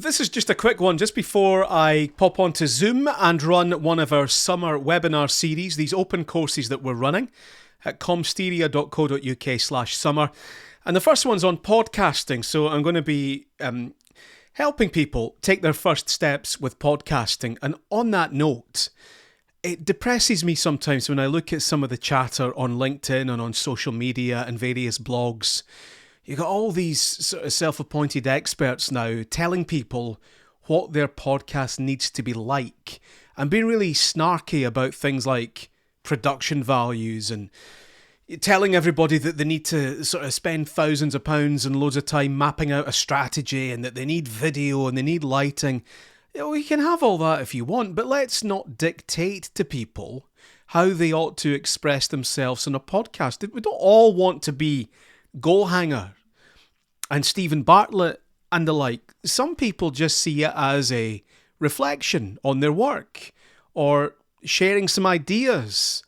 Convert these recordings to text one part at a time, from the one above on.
This is just a quick one just before I pop onto Zoom and run one of our summer webinar series, these open courses that we're running at comsteria.co.uk/summer. And the first one's on podcasting. So I'm going to be helping people take their first steps with podcasting. And on that note, it depresses me sometimes when I look at some of the chatter on LinkedIn and on social media and various blogs. You got all these sort of self-appointed experts now telling people what their podcast needs to be like and being really snarky about things like production values and telling everybody that they need to sort of spend thousands of pounds and loads of time mapping out a strategy and that they need video and they need lighting. You know, you can have all that if you want, but let's not dictate to people how they ought to express themselves in a podcast. We don't all want to be Goalhanger and Stephen Bartlett and the like. Some people just see it as a reflection on their work or sharing some ideas.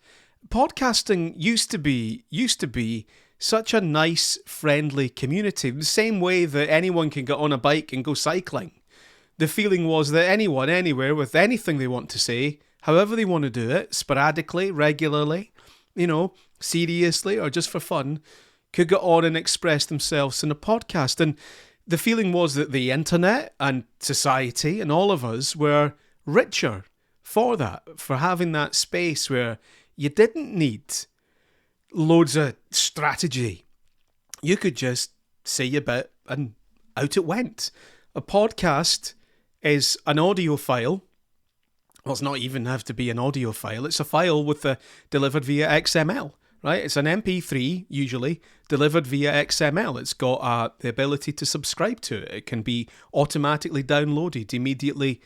Podcasting used to be such a nice, friendly community. The same way that anyone can get on a bike and go cycling. The feeling was that anyone, anywhere, with anything they want to say, however they want to do it, sporadically, regularly, seriously, or just for fun, could get on and express themselves in a podcast. And the feeling was that the internet and society and all of us were richer for that, for having that space where you didn't need loads of strategy. You could just say your bit and out it went. A podcast is an audio file. Well, it's not even have to be an audio file. It's a file delivered via XML. Right, it's an MP3 usually delivered via XML. It's got the ability to subscribe to it. It can be automatically downloaded, immediately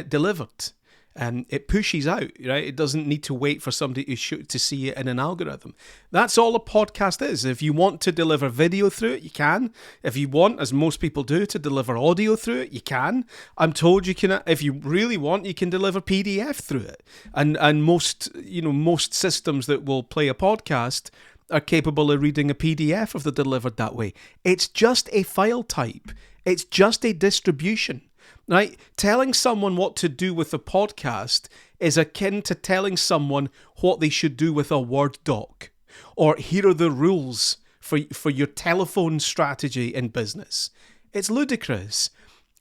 delivered, and it pushes out. Right, it doesn't need to wait for somebody to see it in an algorithm. That's all a podcast is. If you want to deliver video through it, you can. If you want, as most people do, to deliver audio through it, you can. I'm told you can. If you really want, you can deliver PDF through it. And most systems that will play a podcast are capable of reading a PDF if they're delivered that way. It's just a file type. It's just a distribution. Right? Telling someone what to do with a podcast is akin to telling someone what they should do with a Word doc. Or here are the rules for your telephone strategy in business. It's ludicrous.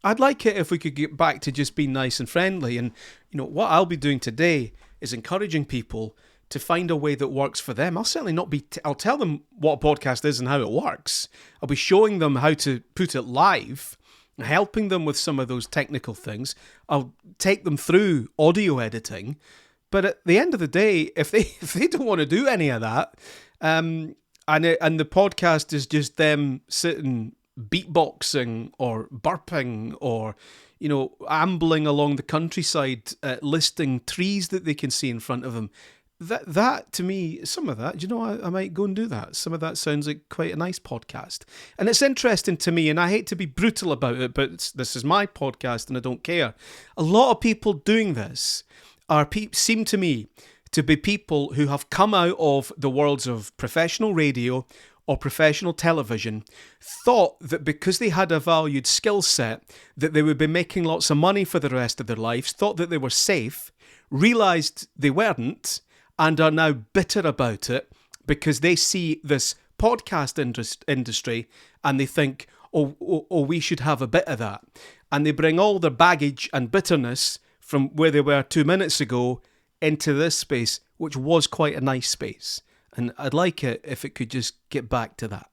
I'd like it if we could get back to just being nice and friendly. And what I'll be doing today is encouraging people to find a way that works for them. I'll certainly not be... I'll tell them what a podcast is and how it works. I'll be showing them how to put it live, helping them with some of those technical things. I'll take them through audio editing. But at the end of the day, if they don't want to do any of that, and the podcast is just them sitting beatboxing or burping or ambling along the countryside, listing trees that they can see in front of them, that to me, some of that, I might go and do that. Some of that sounds like quite a nice podcast. And it's interesting to me, and I hate to be brutal about it, but this is my podcast and I don't care. A lot of people doing this seem to me to be people who have come out of the worlds of professional radio or professional television, thought that because they had a valued skill set, that they would be making lots of money for the rest of their lives, thought that they were safe, realised they weren't, and are now bitter about it because they see this podcast industry and they think, oh, we should have a bit of that. And they bring all their baggage and bitterness from where they were 2 minutes ago into this space, which was quite a nice space. And I'd like it if it could just get back to that.